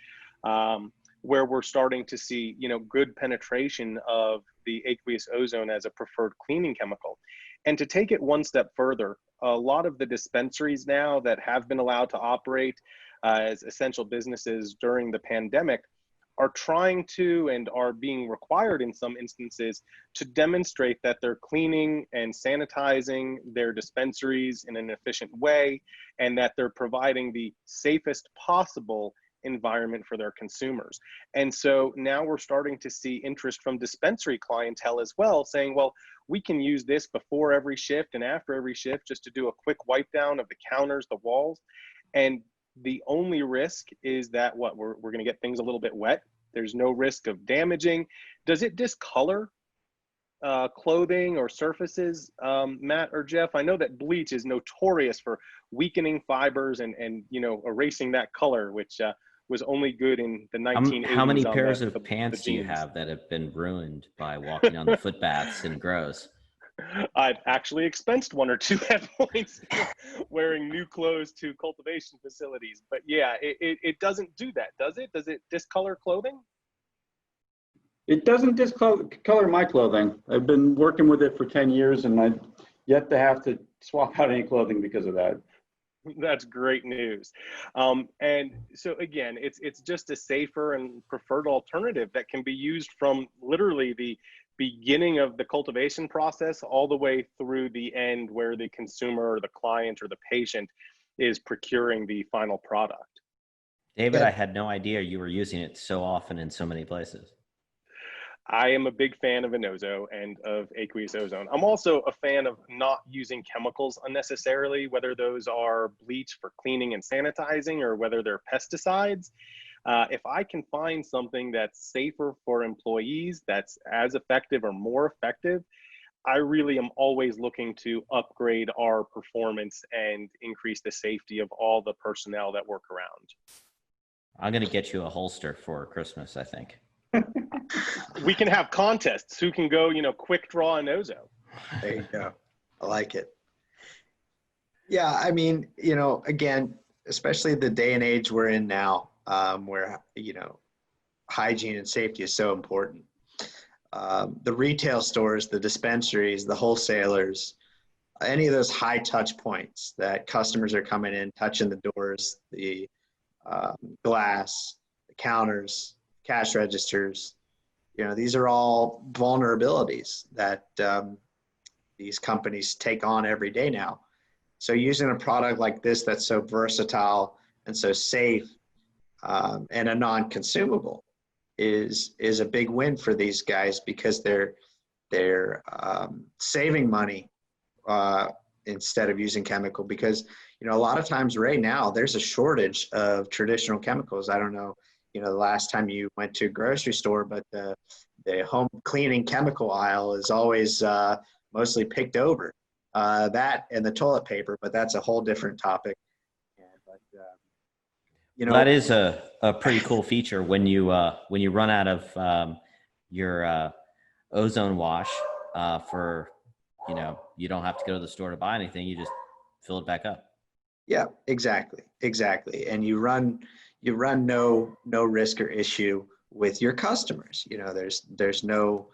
where we're starting to see, you know, good penetration of the aqueous ozone as a preferred cleaning chemical. And to take it one step further, a lot of the dispensaries now that have been allowed to operate as essential businesses during the pandemic are trying to, and are being required in some instances, to demonstrate that they're cleaning and sanitizing their dispensaries in an efficient way, and that they're providing the safest possible environment for their consumers. And so now we're starting to see interest from dispensary clientele as well, saying, well, we can use this before every shift and after every shift just to do a quick wipe down of the counters, the walls. And the only risk is that we're going to get things a little bit wet. There's no risk of damaging. Does it discolor clothing or surfaces, Matt or Jeff? I know that bleach is notorious for weakening fibers and you know, erasing that color, which was only good in the 1980s. How many pairs of pants do you have that have been ruined by walking on the footbaths and grows? I've actually expensed one or two at points wearing new clothes to cultivation facilities. But yeah, it doesn't do that, does it? Does it discolor clothing? It doesn't discolor my clothing. I've been working with it for 10 years and I've yet to have to swap out any clothing because of that. That's great news. And so again, it's just a safer and preferred alternative that can be used from literally the beginning of the cultivation process all the way through the end where the consumer or the client or the patient is procuring the final product. David, I had no idea you were using it so often in so many places. I am a big fan of Enozo and of aqueous ozone. I'm also a fan of not using chemicals unnecessarily, whether those are bleach for cleaning and sanitizing or whether they're pesticides. If I can find something that's safer for employees, that's as effective or more effective, I really am always looking to upgrade our performance and increase the safety of all the personnel that work around. I'm going to get you a holster for Christmas, I think. We can have contests. Who can go, you know, quick draw Enozo? There you go. I like it. Yeah, I mean, you know, again, especially the day and age we're in now, where, you know, hygiene and safety is so important. The retail stores, the dispensaries, the wholesalers, any of those high touch points that customers are coming in, touching the doors, the glass, the counters, cash registers, you know, these are all vulnerabilities that these companies take on every day now. So using a product like this that's so versatile and so safe and a non-consumable is a big win for these guys, because they're saving money instead of using chemical, because, you know, a lot of times right now there's a shortage of traditional chemicals. I don't know, you know, the last time you went to a grocery store, but the home cleaning chemical aisle is always mostly picked over. That and the toilet paper, but that's a whole different topic. But You know, That is a pretty cool feature when you run out of your ozone wash for, you don't have to go to the store to buy anything. You just fill it back up. yeah, exactly. And you run no risk or issue with your customers. You know, there's no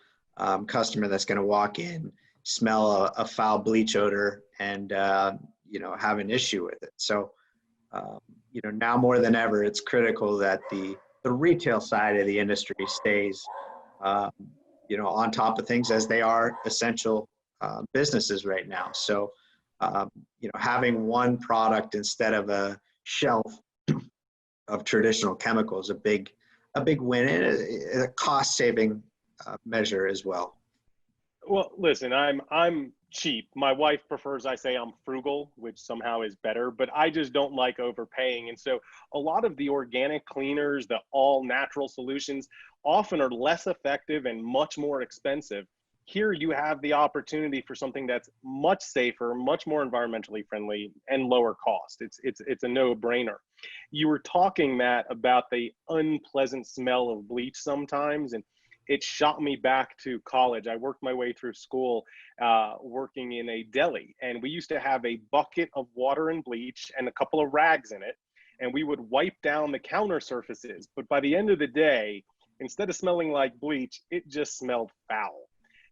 customer that's going to walk in, smell a foul bleach odor, and have an issue with it. So now more than ever, it's critical that the retail side of the industry stays on top of things, as they are essential businesses right now. So having one product instead of a shelf of traditional chemicals, a big win, and a cost saving measure as well. Well, listen, I'm cheap. My wife prefers I say I'm frugal, which somehow is better, but I just don't like overpaying. And so a lot of the organic cleaners, the all natural solutions, often are less effective and much more expensive. Here you have the opportunity for something that's much safer, much more environmentally friendly, and lower cost. It's a no-brainer. You were talking, Matt, about the unpleasant smell of bleach sometimes, and it shot me back to college. I worked my way through school working in a deli, and we used to have a bucket of water and bleach and a couple of rags in it, and we would wipe down the counter surfaces. But by the end of the day, instead of smelling like bleach, it just smelled foul.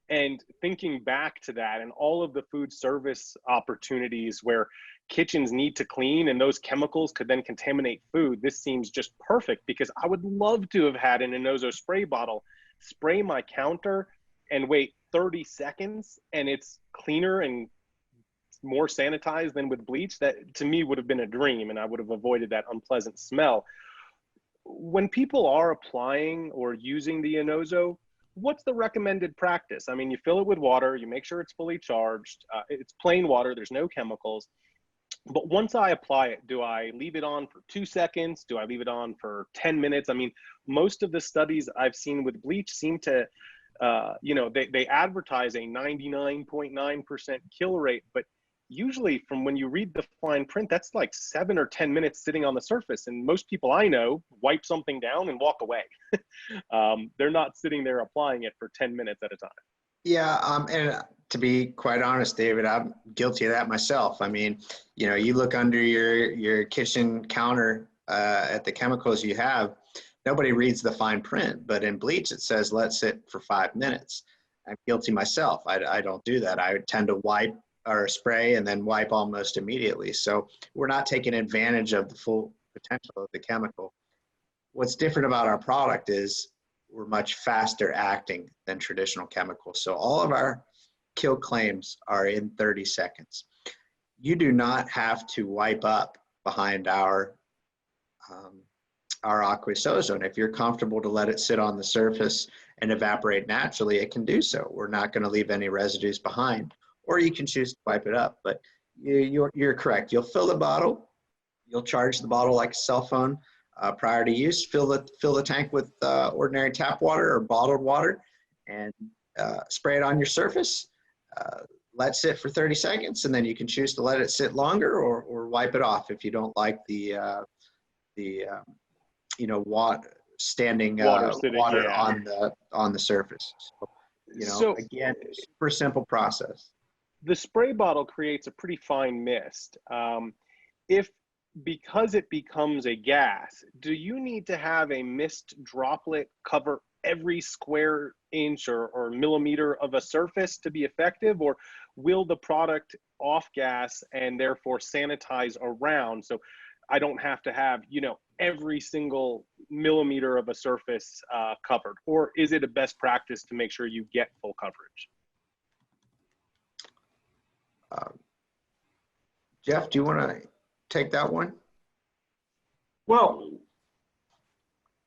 And thinking back to that and all of the food service opportunities where kitchens need to clean and those chemicals could then contaminate food, this seems just perfect, because I would love to have had an Enozo spray bottle, spray my counter and wait 30 seconds and it's cleaner and more sanitized than with bleach. That to me would have been a dream, and I would have avoided that unpleasant smell. When people are applying or using the Enozo, what's the recommended practice? I mean, you fill it with water, you make sure it's fully charged, it's plain water, there's no chemicals. But once I apply it, do I leave it on for 2 seconds? Do I leave it on for 10 minutes? I mean, most of the studies I've seen with bleach seem to, they advertise a 99.9% kill rate, but usually from when you read the fine print, that's like 7 or 10 minutes sitting on the surface. And most people I know wipe something down and walk away. They're not sitting there applying it for 10 minutes at a time. Yeah, and to be quite honest, David, I'm guilty of that myself. I mean, you look under your kitchen counter at the chemicals you have, nobody reads the fine print, but in bleach it says let sit for 5 minutes. I'm guilty myself. I don't do that. I tend to wipe or spray and then wipe almost immediately. So we're not taking advantage of the full potential of the chemical. What's different about our product is we're much faster acting than traditional chemicals. So all of our kill claims are in 30 seconds. You do not have to wipe up behind our Aqueous Ozone. If you're comfortable to let it sit on the surface and evaporate naturally, it can do so. We're not going to leave any residues behind, or you can choose to wipe it up. But you're correct. You'll fill the bottle, you'll charge the bottle like a cell phone prior to use, fill the tank with ordinary tap water or bottled water, and spray it on your surface. Let sit for 30 seconds, and then you can choose to let it sit longer or wipe it off if you don't like the standing water on the surface. So, again, super simple process. The spray bottle creates a pretty fine mist. Because it becomes a gas, do you need to have a mist droplet cover every square inch or millimeter of a surface to be effective, or will the product off gas and therefore sanitize around, so I don't have to have every single millimeter of a surface covered? Or is it a best practice to make sure you get full coverage? Jeff, do you want to take that one? Well,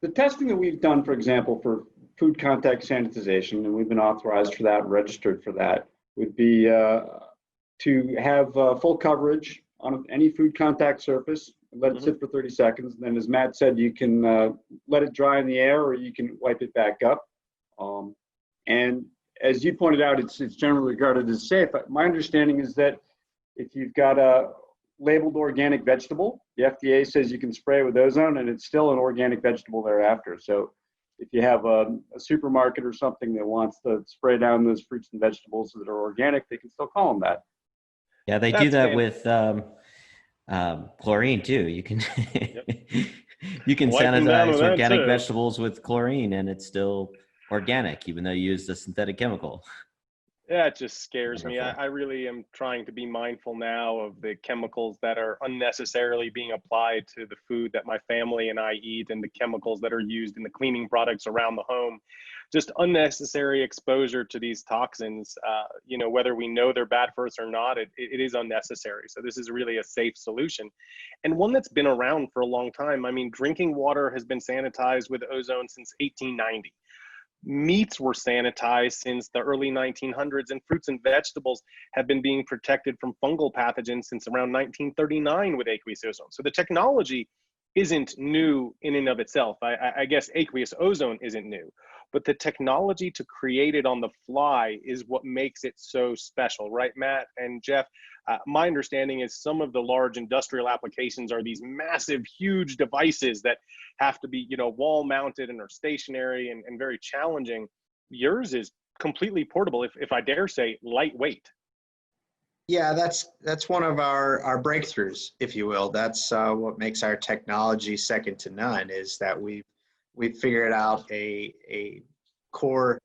the testing that we've done, for example, for food contact sanitization, and we've been authorized for that, registered for that, would be to have full coverage on any food contact surface, let it sit for 30 seconds. And then, as Matt said, you can let it dry in the air, or you can wipe it back up. And as you pointed out, it's generally regarded as safe. My understanding is that if you've got labeled organic vegetable. The FDA says you can spray with ozone and it's still an organic vegetable thereafter. So if you have a supermarket or something that wants to spray down those fruits and vegetables that are organic, they can still call them that. Yeah, they do that with chlorine too. You can Yep. you can Wipe them down sanitize with that, organic too. vegetables with chlorine, and it's still organic, even though you use the synthetic chemical. Yeah, it just scares me. Wonderful. I really am trying to be mindful now of the chemicals that are unnecessarily being applied to the food that my family and I eat, and the chemicals that are used in the cleaning products around the home. Just unnecessary exposure to these toxins, whether we know they're bad for us or not, it is unnecessary. So this is really a safe solution, and one that's been around for a long time. I mean, drinking water has been sanitized with ozone since 1890. Meats were sanitized since the early 1900s, and fruits and vegetables have been being protected from fungal pathogens since around 1939 with aqueous ozone. So the technology isn't new in and of itself. I guess aqueous ozone isn't new, but the technology to create it on the fly is what makes it so special, right, Matt and Jeff? My understanding is some of the large industrial applications are these massive, huge devices that have to be, wall mounted and are stationary and very challenging. Yours is completely portable, if I dare say, lightweight. Yeah, that's one of our breakthroughs, if you will. That's what makes our technology second to none, is that we've figured out a core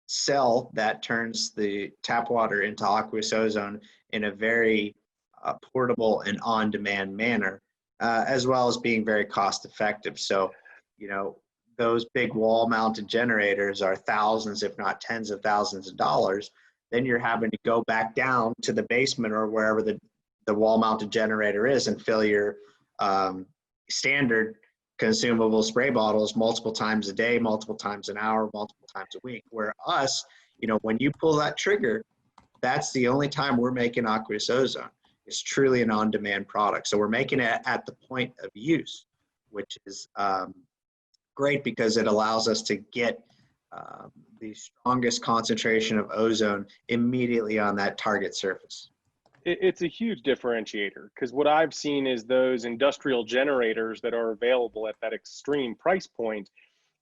cell that turns the tap water into aqueous ozone in a very portable and on-demand manner, as well as being very cost effective. So, those big wall-mounted generators are thousands, if not tens of thousands of dollars. Then you're having to go back down to the basement or wherever the wall-mounted generator is and fill your standard consumable spray bottles multiple times a day, multiple times an hour, multiple times a week. Where us, when you pull that trigger, that's the only time we're making aqueous ozone. It's truly an on-demand product. So we're making it at the point of use, which is great because it allows us to get the strongest concentration of ozone immediately on that target surface. It's a huge differentiator, because what I've seen is those industrial generators that are available at that extreme price point.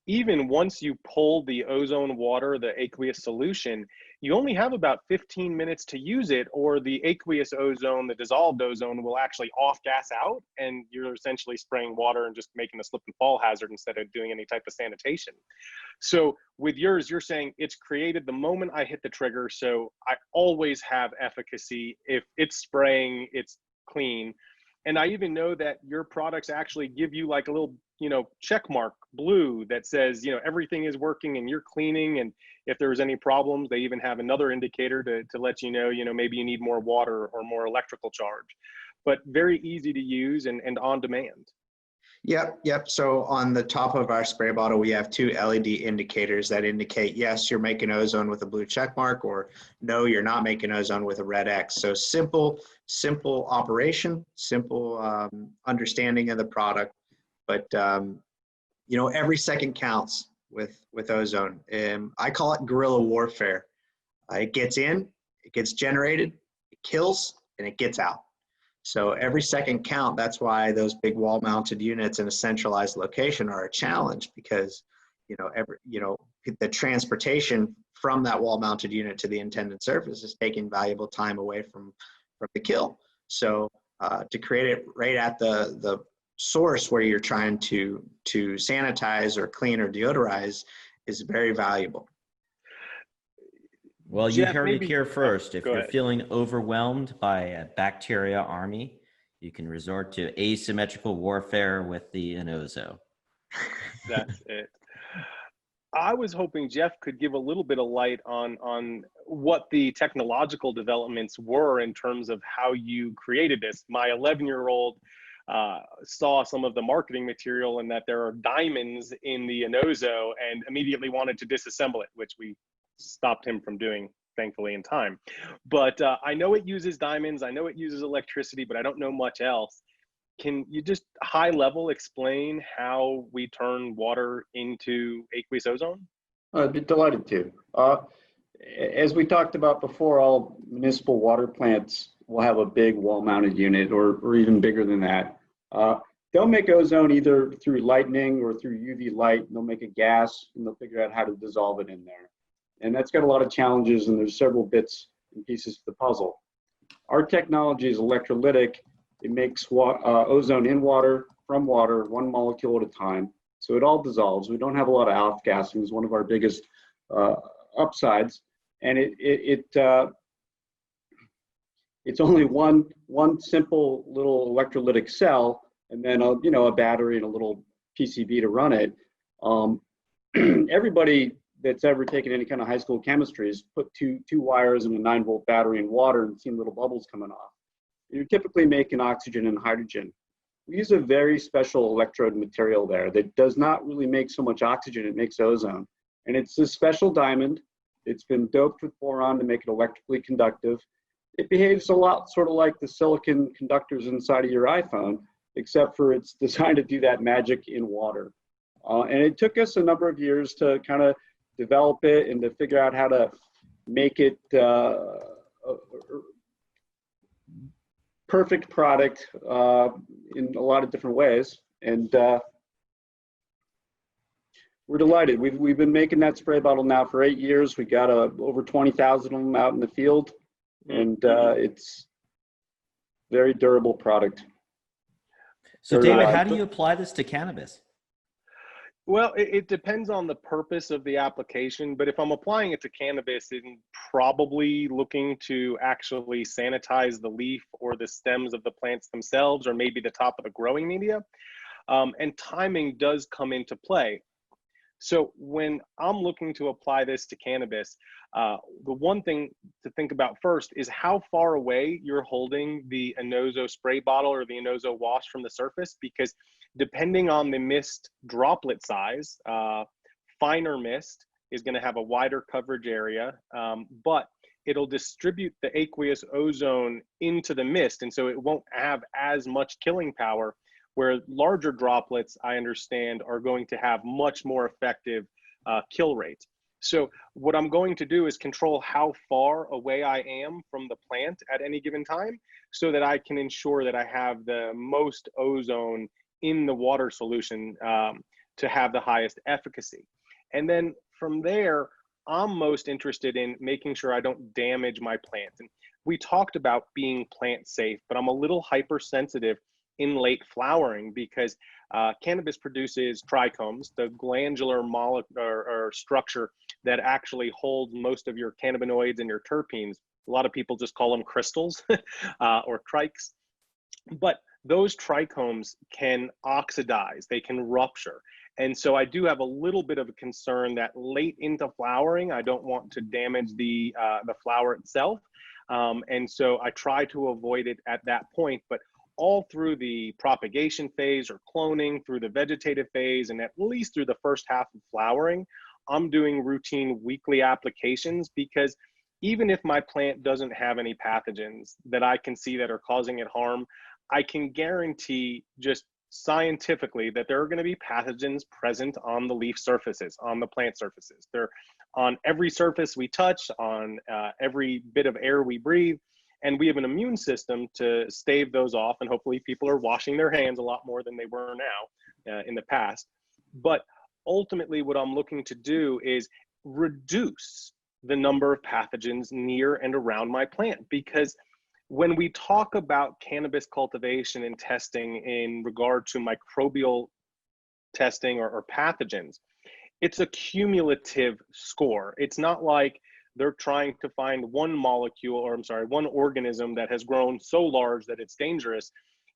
Even once you pull the ozone water, the aqueous solution, you only have about 15 minutes to use it, or the aqueous ozone, the dissolved ozone, will actually off gas out, and you're essentially spraying water and just making a slip and fall hazard instead of doing any type of sanitation. So with yours, you're saying it's created the moment I hit the trigger, so I always have efficacy. If it's spraying, it's clean. And I even know that your products actually give you like a little, check mark blue that says, everything is working and you're cleaning. And if there's any problems, they even have another indicator to let you know, maybe you need more water or more electrical charge. But very easy to use and on demand. Yep. So on the top of our spray bottle, we have two LED indicators that indicate, yes, you're making ozone with a blue check mark, or no, you're not making ozone with a red X. So simple operation, simple understanding of the product. But, every second counts with ozone. I call it guerrilla warfare. It gets in, it gets generated, it kills, and it gets out. So every second count. That's why those big wall-mounted units in a centralized location are a challenge, because the transportation from that wall-mounted unit to the intended surface is taking valuable time away from the kill. So to create it right at the source where you're trying to sanitize or clean or deodorize is very valuable. Well, you Jeff, heard it here first. If go you're ahead. feeling overwhelmed by a bacteria army, you can resort to asymmetrical warfare with the Enozo. That's it. I was hoping Jeff could give a little bit of light on what the technological developments were in terms of how you created this. My 11-year-old saw some of the marketing material and that there are diamonds in the Enozo and immediately wanted to disassemble it, which we stopped him from doing, thankfully, in time. But I know it uses diamonds, I know it uses electricity, but I don't know much else. Can you just high level explain how we turn water into aqueous ozone? I'd be delighted to. As we talked about before, all municipal water plants will have a big wall-mounted unit, or even bigger than that. They'll make ozone either through lightning or through UV light. They'll make a gas, and they'll figure out how to dissolve it in there. And that's got a lot of challenges, and there's several bits and pieces to the puzzle. Our technology is electrolytic. It makes ozone in water, from water, one molecule at a time. So it all dissolves. We don't have a lot of off-gassing. It's one of our biggest upsides. And it's only one simple little electrolytic cell, and then a battery and a little PCB to run it. Everybody that's ever taken any kind of high school chemistry has put two wires and a 9-volt battery in water and seen little bubbles coming off. You're typically making oxygen and hydrogen. We use a very special electrode material there that does not really make so much oxygen, it makes ozone. And it's a special diamond. It's been doped with boron to make it electrically conductive. It behaves a lot sort of like the silicon conductors inside of your iPhone, except for it's designed to do that magic in water. And it took us a number of years to kind of develop it and to figure out how to make it perfect product in a lot of different ways. And we're delighted. We've been making that spray bottle now for 8 years. We got over 20,000 of them out in the field, and it's very durable product. So David, how do you apply this to cannabis? Well, it depends on the purpose of the application, but if I'm applying it to cannabis, I'm probably looking to actually sanitize the leaf or the stems of the plants themselves, or maybe the top of the growing media. And timing does come into play. So when I'm looking to apply this to cannabis, the one thing to think about first is how far away you're holding the Enozo spray bottle or the Enozo wash from the surface, because depending on the mist droplet size, finer mist is going to have a wider coverage area, but it'll distribute the aqueous ozone into the mist, and so it won't have as much killing power, where larger droplets, I understand, are going to have much more effective kill rates. So what I'm going to do is control how far away I am from the plant at any given time, so that I can ensure that I have the most ozone in the water solution to have the highest efficacy. And then from there, I'm most interested in making sure I don't damage my plants. And we talked about being plant safe, but I'm a little hypersensitive in late flowering, because cannabis produces trichomes, the glandular molecule or structure that actually holds most of your cannabinoids and your terpenes. A lot of people just call them crystals or trikes. But those trichomes can oxidize, they can rupture. And so I do have a little bit of a concern that late into flowering, I don't want to damage the flower itself. And so I try to avoid it at that point. But all through the propagation phase or cloning, through the vegetative phase, and at least through the first half of flowering, I'm doing routine weekly applications, because even if my plant doesn't have any pathogens that I can see that are causing it harm, I can guarantee just scientifically that there are going to be pathogens present on the leaf surfaces, on the plant surfaces. They're on every surface we touch, on every bit of air we breathe. And we have an immune system to stave those off. And hopefully people are washing their hands a lot more than they were now in the past. But ultimately what I'm looking to do is reduce the number of pathogens near and around my plant, because when we talk about cannabis cultivation and testing in regard to microbial testing or pathogens, it's a cumulative score. It's not like they're trying to find one molecule, or I'm sorry, one organism that has grown so large that it's dangerous.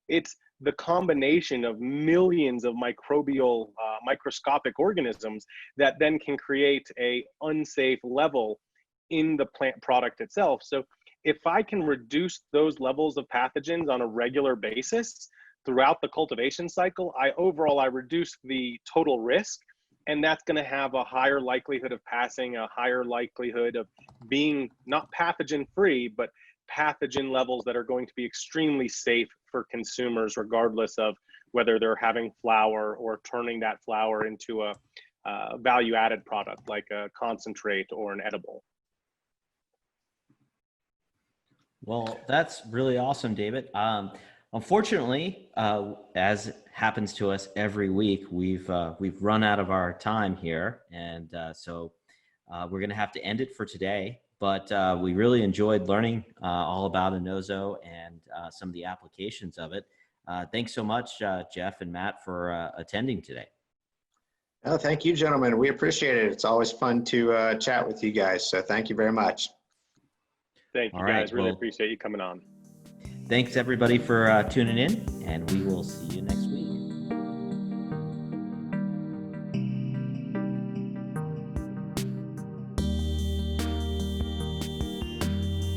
It's the combination of millions of microbial, microscopic organisms that then can create a unsafe level in the plant product itself. So if I can reduce those levels of pathogens on a regular basis throughout the cultivation cycle, I reduce the total risk. And that's going to have a higher likelihood of passing, a higher likelihood of being not pathogen free, but pathogen levels that are going to be extremely safe for consumers, regardless of whether they're having flower or turning that flower into a value added product like a concentrate or an edible. Well, that's really awesome, David. Unfortunately, as happens to us every week, we've run out of our time here, and so we're going to have to end it for today. But we really enjoyed learning all about Enozo and some of the applications of it. Thanks so much, Jeff and Matt, for attending today. Oh, thank you, gentlemen. We appreciate it. It's always fun to chat with you guys. So thank you very much. Thank you, All right, guys. Really well, appreciate you coming on. thanks everybody for tuning in, and we will see you next week.